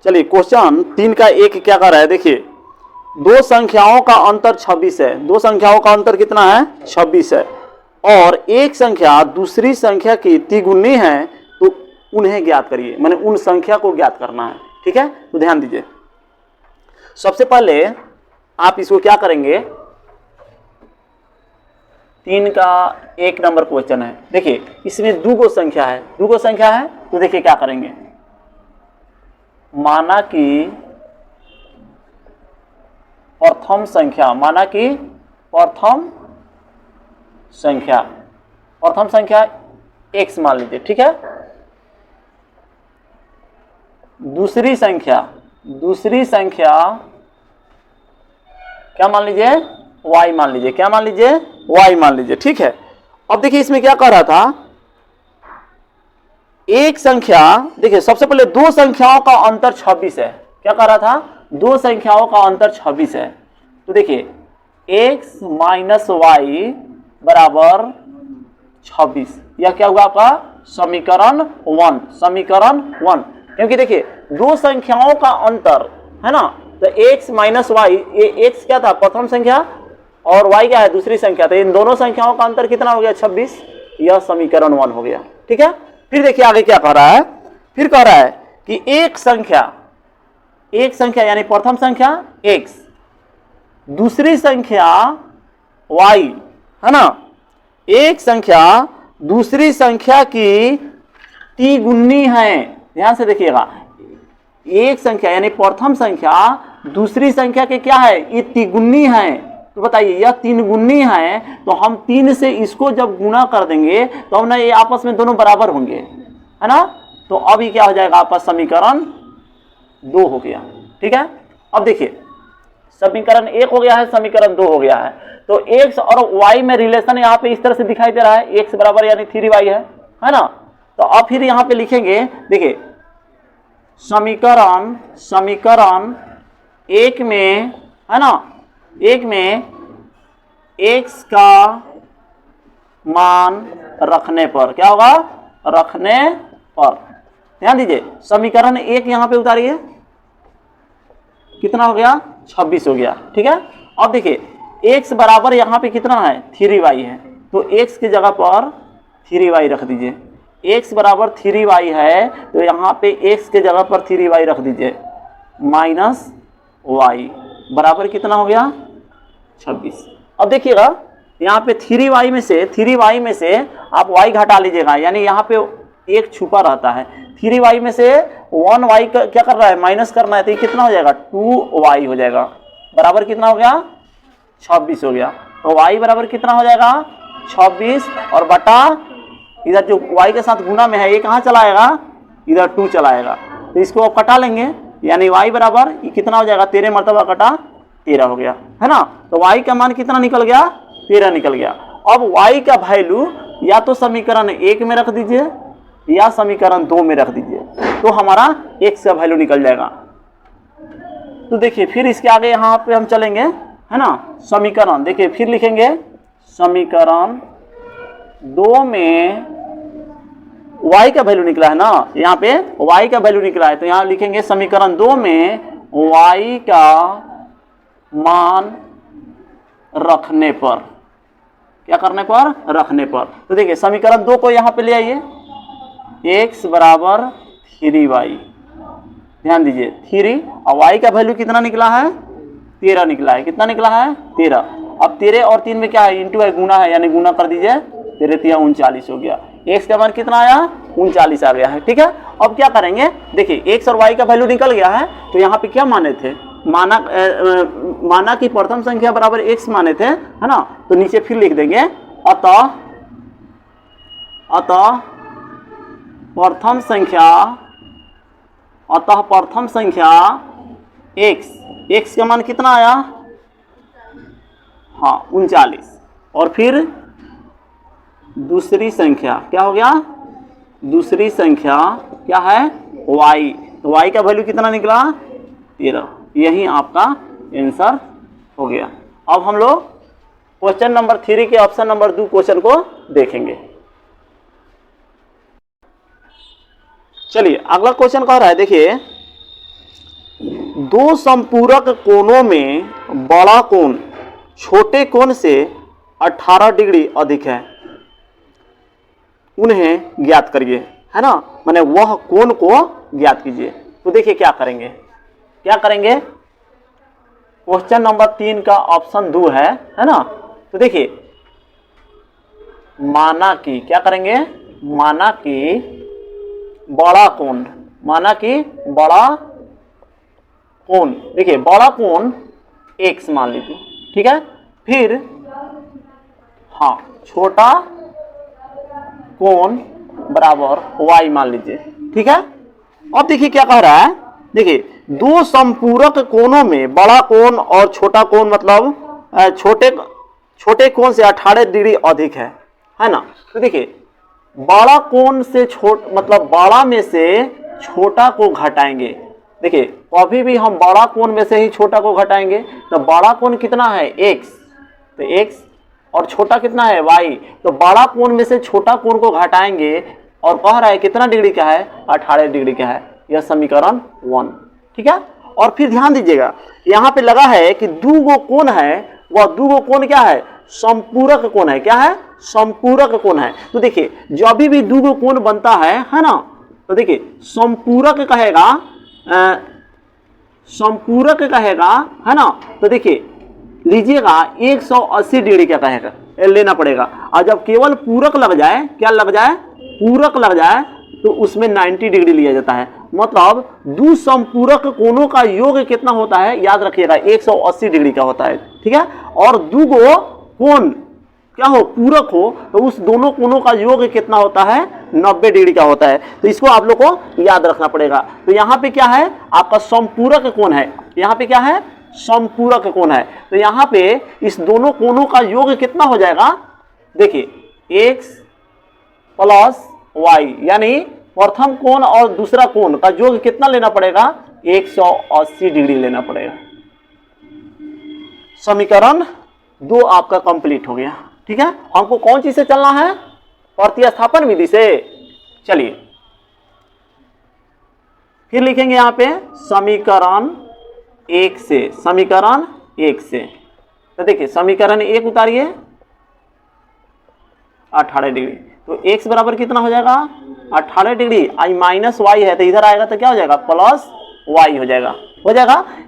चलिए क्वेश्चन 3 का 1 क्या कर रहा है, देखिए दो संख्याओं का अंतर 26 है। दो संख्याओं का अंतर कितना है? 26 है। और एक संख्या दूसरी संख्या की तिगुनी है, तो उन्हें ज्ञात करिए, माने उन संख्या को ज्ञात करना है। ठीक है, तो ध्यान दीजिए। सबसे पहले आप इसको क्या करेंगे, 3 का 1 नंबर क्वेश्चन है। देखिए इसमें दो संख्या है, तो देखिए क्या करेंगे, माना कि प्रथम संख्या x मान लीजिए। ठीक है, दूसरी संख्या क्या मान लीजिए, y मान लीजिए। क्या मान लीजिए? y मान लीजिए। ठीक है, अब देखिए इसमें क्या कह रहा था, एक संख्या, देखिए सबसे पहले दो संख्याओं का अंतर 26 है। क्या कह रहा था? दो संख्याओं का अंतर 26 है। तो देखिए x माइनस वाई बराबर 26, यह क्या हुआ आपका समीकरण 1। क्योंकि देखिए दो संख्याओं का अंतर है ना, तो x माइनस वाई, ये x क्या था? प्रथम संख्या, और y क्या है? दूसरी संख्या। तो इन दोनों संख्याओं का अंतर कितना हो गया? 26। यह समीकरण 1 हो गया। ठीक है, फिर देखिए आगे क्या कह रहा है, फिर कह रहा है कि एक संख्या यानी प्रथम संख्या x, दूसरी संख्या y, है ना, एक संख्या दूसरी संख्या की तिगुनी है। ध्यान से देखिएगा, एक संख्या यानी प्रथम संख्या दूसरी संख्या के क्या है? ये तिगुनी है। तो बताइए यह 3 गुनी है, तो हम 3 से इसको जब गुना कर देंगे तो हम ना ये आपस में दोनों बराबर होंगे, है ना। तो अब ये क्या हो जाएगा आपका समीकरण 2 हो गया। ठीक है, अब देखिए समीकरण 1 हो गया है, समीकरण 2 हो गया है। तो x और y में रिलेशन यहाँ पे इस तरह से दिखाई दे रहा है, x बराबर यानी 3y है ना। तो अब फिर यहाँ पे लिखेंगे, देखिए समीकरण 1 में, है ना, 1 में x का मान रखने पर क्या होगा? रखने पर। ध्यान दीजिए, समीकरण 1 यहां पे उतारिए, कितना हो गया? 26 हो गया। ठीक है, अब देखिए x बराबर यहां पे कितना है? 3y है, तो x की जगह पर 3y रख दीजिए। x बराबर 3y है, तो यहां पे x के जगह पर 3y रख दीजिए, माइनस y बराबर कितना हो गया? 26। अब देखिएगा यहाँ पे 3y में से आप y घटा लीजिएगा, यानी यहाँ पे एक छुपा रहता है। 3y में से 1y क्या कर रहा है? माइनस करना है, तो ये कितना हो जाएगा? 2y हो जाएगा, बराबर कितना हो गया? 26 हो गया। तो y बराबर कितना हो जाएगा? 26, और बटा इधर जो y के साथ गुना में है ये कहाँ चला आएगा? इधर 2 चला आएगा। तो इसको आप कटा लेंगे, यानी y बराबर ये कितना हो जाएगा? 13 मरतबा कटा 13 हो गया, है ना। तो y का मान कितना निकल गया? 13 निकल गया। अब y का वैल्यू या तो समीकरण 1 में रख दीजिए या समीकरण 2 में रख दीजिए, तो हमारा x का वैल्यू निकल जाएगा। तो देखिए फिर इसके आगे यहाँ पे हम चलेंगे, है ना। समीकरण देखिए फिर लिखेंगे, समीकरण 2 में y का वैल्यू निकला है ना, यहाँ पे y का वैल्यू निकला है, तो यहाँ लिखेंगे समीकरण 2 में y का मान रखने पर, क्या करने पर? रखने पर। तो देखिए समीकरण 2 को यहाँ पे ले आइए, x बराबर 3y, ध्यान दीजिए 3, और y का वैल्यू कितना निकला है? 13 निकला है। कितना निकला है? 13। अब 13 और 3 में क्या है? इंटू है, गुना है, यानी गुना कर दीजिए, 13 3 39 हो गया। x का मान कितना आया? 39 आ गया है। ठीक है, अब क्या करेंगे, देखिए x और y का वैल्यू निकल गया है, तो यहाँ पे क्या माने थे? माना कि प्रथम संख्या बराबर x माने थे, है ना। तो नीचे फिर लिख देंगे, अतः प्रथम संख्या x का मान कितना आया? हाँ 39, और फिर दूसरी संख्या क्या हो गया? दूसरी संख्या क्या है? y, तो y का वैल्यू कितना निकला? 13। यही आपका आंसर हो गया। अब हम लोग क्वेश्चन नंबर 3 के ऑप्शन नंबर 2 क्वेश्चन को देखेंगे। चलिए अगला क्वेश्चन कह रहा है, देखिए दो संपूरक कोणों में बड़ा कोण छोटे कोण से 18 डिग्री अधिक है, उन्हें ज्ञात करिए, है ना, माने वह कोण को ज्ञात कीजिए। तो देखिए क्या करेंगे, क्या करेंगे, क्वेश्चन नंबर 3 का ऑप्शन 2 है ना। तो देखिए माना कि क्या करेंगे, माना कि बड़ा कोण, माना कि बड़ा कोण, देखिए बड़ा कोण x मान लीजिए, ठीक है, फिर हाँ छोटा कोण बराबर y मान लीजिए, ठीक है। अब देखिए क्या कह रहा है, देखिए दो संपूरक कोणों में बड़ा कोण और छोटा कोण मतलब छोटे कोण से 18 डिग्री अधिक है ना। तो देखिए बड़ा कोण से मतलब बड़ा में से छोटा को घटाएंगे, देखिए कभी भी हम बड़ा कोण में से ही छोटा को घटाएंगे, तो बड़ा कोण कितना है x, तो x और छोटा कितना है y, तो बड़ा कोण में से छोटा कोण को घटाएंगे और कह रहा है कितना डिग्री का है, 18 डिग्री का है, यह समीकरण 1, ठीक है। और फिर ध्यान दीजिएगा यहाँ पे लगा है कि दो गो कोण है, वह दो गो कोण क्या है, संपूरक कोण है, क्या है, संपूरक कोण है। तो देखिए जब भी दो गो कोण बनता है ना, तो देखिए संपूरक कहेगा, संपूरक कहेगा, है ना। तो देखिए लीजिएगा 180 डिग्री का कहेगा, लेना पड़ेगा, और जब केवल पूरक लग जाए, क्या लग जाए, पूरक लग जाए, तो उसमें 90 डिग्री लिया जाता है। मतलब दो संपूरक कोणों का योग कितना होता है, याद रखिएगा 180 डिग्री का होता है, ठीक है। और दो गो कोण क्या हो, पूरक हो, तो उस दोनों कोणों का योग कितना होता है, 90 डिग्री का होता है। तो इसको आप लोग को याद रखना पड़ेगा। तो यहाँ पे क्या है, आपका संपूरक कोण है, यहाँ पे क्या है, संपूरक कोण है। तो यहाँ पे इस दोनों कोणों का योग कितना हो जाएगा, देखिए x प्लस y, यानी प्रथम कोण और दूसरा कोण का योग कितना लेना पड़ेगा, 180 डिग्री लेना पड़ेगा। समीकरण 2 आपका कंप्लीट हो गया, ठीक है। हमको कौन चीज से चलना है, प्रतिस्थापन विधि से। चलिए फिर लिखेंगे यहाँ पे समीकरण 1 से, समीकरण 1 से। तो देखिए समीकरण 1 उतारिए 18 डिग्री, तो x बराबर कितना हो जाएगा, 18 डिग्री, आई माइनस वाई है, तो इधर आएगा तो क्या हो जाएगा, प्लस वाई हो जाएगा,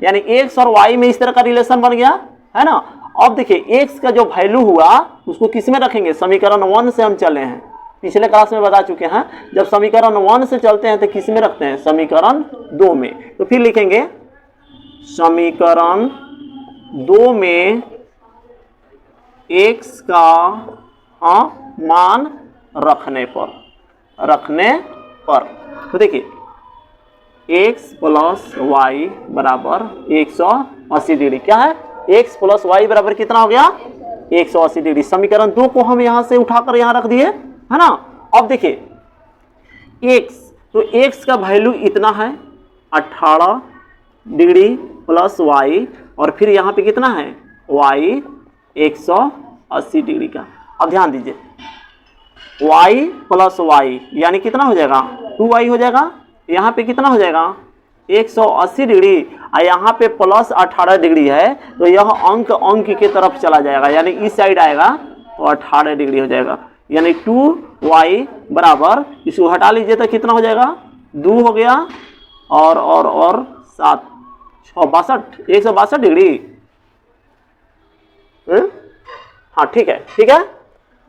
यानी x और y में इस तरह का रिलेशन बन गया, है ना। अब देखिए x का जो वैल्यू हुआ उसको किस में रखेंगे, समीकरण 1 से हम चले हैं, पिछले क्लास में बता चुके हैं, जब समीकरण 1 से चलते हैं तो किस में रखते हैं, समीकरण 2 में। तो फिर लिखेंगे समीकरण 2 में x का मान रखने पर, तो देखिए x प्लस वाई बराबर 180 डिग्री, क्या है, x प्लस वाई बराबर कितना हो गया, 180 डिग्री। समीकरण 2 को हम यहां से उठाकर यहां रख दिए, है ना। अब देखिए x, तो x का वैल्यू इतना है 18 डिग्री प्लस y, और फिर यहाँ पे कितना है y 180 डिग्री का। अब ध्यान दीजिए y प्लस वाई यानी कितना हो जाएगा, 2y हो जाएगा, यहाँ पे कितना हो जाएगा 180 डिग्री, और यहाँ पे प्लस 18 डिग्री है, तो यह अंक की तरफ चला जाएगा, यानी इस साइड आएगा तो 18 डिग्री हो जाएगा, यानी 2y बराबर, इसको हटा लीजिए तो कितना हो जाएगा, 2 हो गया और 7 62 162 डिग्री। हाँ ठीक है।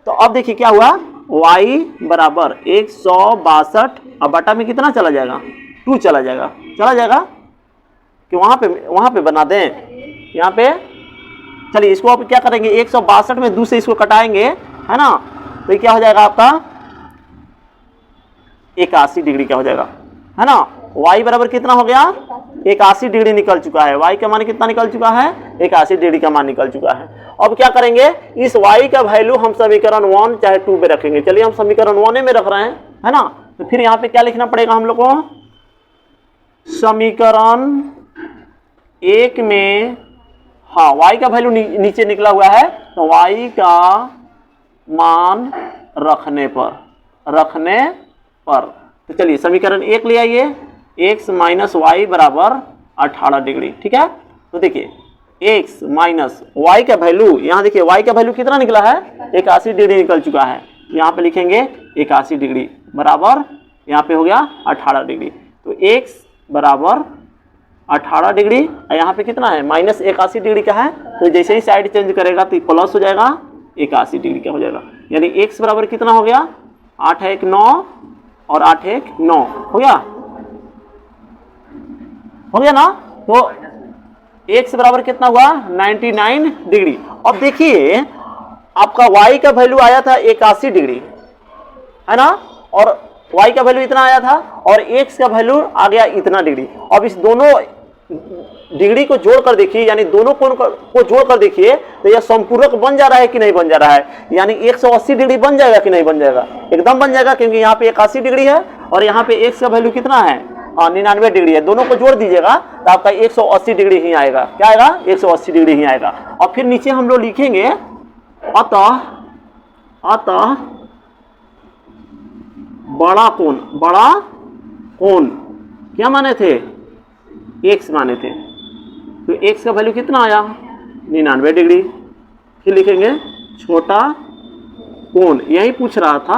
तो अब देखिए क्या हुआ, y बराबर 162, अब बटा में कितना चला जाएगा, 2 चला जाएगा कि वहां पे बना दें, यहाँ पे। चलिए इसको आप क्या करेंगे, 162 में 2 से इसको कटाएंगे, है ना, तो ये क्या हो जाएगा आपका 81 डिग्री का हो जाएगा, है ना। y बराबर कितना हो गया, 81 डिग्री निकल चुका है, y का मान कितना निकल चुका है, 81 डिग्री का मान निकल चुका है। अब क्या करेंगे, इस y का वैल्यू हम समीकरण 1 चाहे 2 में रखेंगे। चलिए हम समीकरण 1 में रख रहे हैं, है ना। तो फिर यहाँ पे क्या लिखना पड़ेगा हम लोग को, समीकरण 1 में, हाँ y का वैल्यू नीचे निकला हुआ है, तो y का मान रखने पर। तो चलिए समीकरण 1 ले आइए, x माइनस वाई बराबर 18 डिग्री। ठीक है, तो देखिए x माइनस वाई का वैल्यू, यहाँ देखिए y का वैल्यू कितना निकला है, 81 डिग्री निकल चुका है। यहाँ पे लिखेंगे 81 डिग्री बराबर यहाँ पे हो गया 18 डिग्री। तो x बराबर 18 डिग्री, यहाँ पे कितना है माइनस 81 डिग्री का है, तो जैसे ही साइड चेंज करेगा तो प्लस हो जाएगा 81 डिग्री का हो जाएगा। यानी x बराबर कितना हो गया, 8 1 9 और 8 1 9 हो गया ना। तो x बराबर कितना हुआ 99 डिग्री। अब देखिए आपका y का वैल्यू आया था 81 डिग्री है ना, और y का वैल्यू इतना आया था और x का वैल्यू आ गया इतना डिग्री। अब इस दोनों डिग्री को जोड़कर देखिए, यानी दोनों कोण को जोड़कर देखिए तो यह संपूरक बन जा रहा है कि नहीं बन जा रहा है, यानी 180 डिग्री बन जाएगा कि नहीं बन जाएगा, एकदम बन जाएगा, क्योंकि यहाँ पे 81 डिग्री है और यहाँ पे x का वैल्यू कितना है 99 डिग्री है। दोनों को जोड़ दीजिएगा तो आपका 180 डिग्री ही आएगा। क्या आएगा, 180 डिग्री ही आएगा। और फिर नीचे हम लोग लिखेंगे अतः बड़ा कोण क्या माने थे, x माने थे, तो x का वैल्यू कितना आया 99 डिग्री। फिर लिखेंगे छोटा कोण, यही पूछ रहा था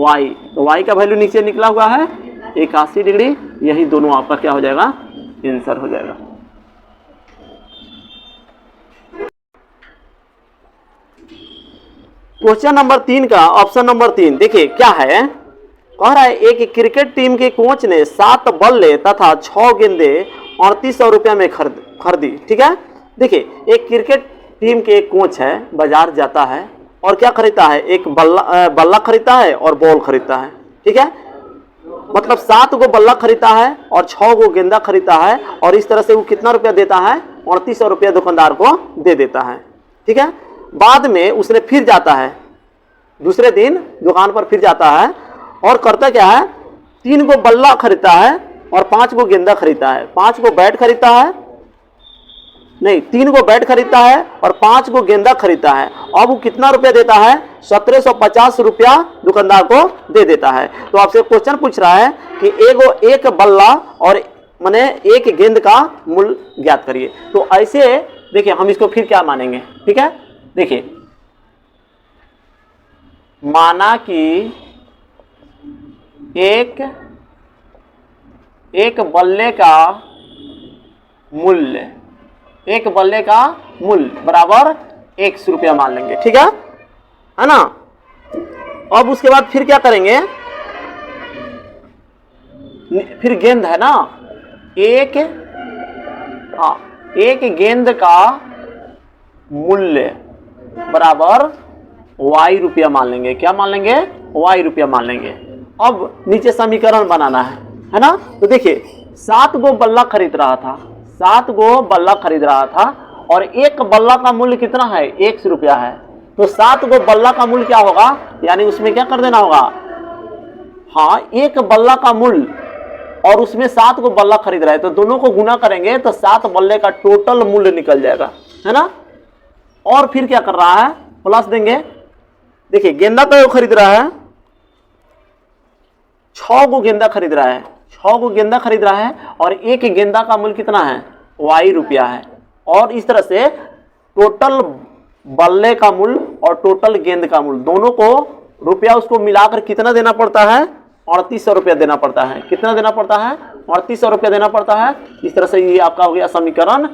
y, तो y का वैल्यू नीचे निकला हुआ है 81 डिग्री। यही दोनों आपका क्या हो जाएगा, आंसर हो जाएगा। क्वेश्चन नंबर 3 का ऑप्शन नंबर 3 देखिए क्या है, कह रहा है एक क्रिकेट टीम के कोच ने 7 बल्ले तथा 6 गेंदे 3800 रुपये में खरीदी। ठीक है, देखिए एक क्रिकेट टीम के कोच है, बाजार जाता है और क्या खरीदता है, एक बल्ला खरीदता है और बॉल खरीदता है। ठीक है, मतलब 7 गो बल्ला खरीदता है और 6 गो गेंदा खरीदता है, और इस तरह से वो कितना रुपया देता है 3800 रुपया दुकानदार को दे देता है। ठीक है, बाद में उसने फिर जाता है, दूसरे दिन दुकान पर फिर जाता है और करता क्या है, 3 गो बल्ला खरीदता है और 5 गो गेंदा खरीदता है, 5 गो बैट खरीदता है, नहीं 3 गो बैट खरीदता है और 5 गो गेंदा खरीदता है। अब वो कितना रुपया देता है, 1750 रुपया दुकानदार को दे देता है। तो आपसे क्वेश्चन पूछ रहा है कि एक बल्ला और माने एक गेंद का मूल्य ज्ञात करिए। तो ऐसे देखिए हम इसको फिर क्या मानेंगे। ठीक है, देखिए माना कि एक बल्ले का मूल्य बराबर 100 रुपया मान लेंगे। ठीक है ना। अब उसके बाद फिर क्या करेंगे, फिर गेंद है ना, एक गेंद का मूल्य बराबर y रुपया मान लेंगे। क्या मान लेंगे, y रुपया मान लेंगे। अब नीचे समीकरण बनाना है ना। तो देखिए 7 गो बल्ला खरीद रहा था और एक बल्ला का मूल्य कितना है 100 रुपया है। तो 7 गो बल्ला का मूल्य क्या होगा, यानी उसमें क्या कर देना होगा, हाँ एक बल्ला का मूल्य और उसमें 7 गो बल्ला खरीद रहा है, तो दोनों को गुना करेंगे तो 7 बल्ले का टोटल मूल्य निकल जाएगा, है ना। और फिर क्या कर रहा है, प्लस देंगे। देखिए गेंदा का खरीद रहा है, 6 गो गेंदा खरीद रहा है, 6 गो गेंदा खरीद रहा है और एक गेंदा का मूल्य कितना है y रुपया है। और इस तरह से टोटल बल्ले का मूल्य और टोटल गेंद का मूल्य दोनों को रुपया उसको मिलाकर कितना देना पड़ता है, 3800 रुपया देना पड़ता है। कितना देना पड़ता है, 3800 रुपया देना पड़ता है। इस तरह से ये आपका हो गया समीकरण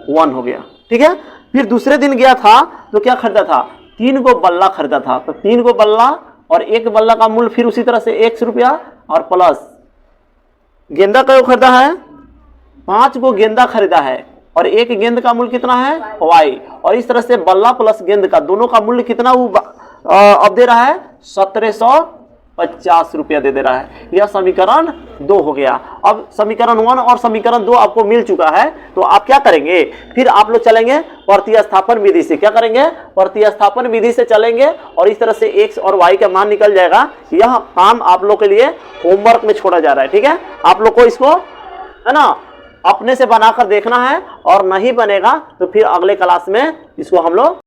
1 हो गया। ठीक है, फिर दूसरे दिन गया था तो क्या खरीदा था, 3 गो बल्ला खरीदा था। तो 3 गो बल्ला और एक बल्ला का मूल्य फिर उसी तरह से 100 रुपया और प्लस गेंदा का खरीदा है, 5 गो गेंदा खरीदा है और एक गेंद का मूल्य कितना है y। और इस तरह से बल्ला प्लस गेंद का दोनों का मूल्य कितना वो अब दे रहा है 1750 रुपया दे रहा है। यह समीकरण 2 हो गया। अब समीकरण 1 और समीकरण 2 आपको मिल चुका है, तो आप क्या करेंगे, फिर आप लोग चलेंगे प्रतिस्थापन विधि से। क्या करेंगे, प्रतिस्थापन विधि से चलेंगे और इस तरह से x और y का मान निकल जाएगा। यह काम आप लोग के लिए होमवर्क में छोड़ा जा रहा है। ठीक है, आप लोग को इसको है ना अपने से बनाकर देखना है, और नहीं बनेगा तो फिर अगले क्लास में इसको हम लोग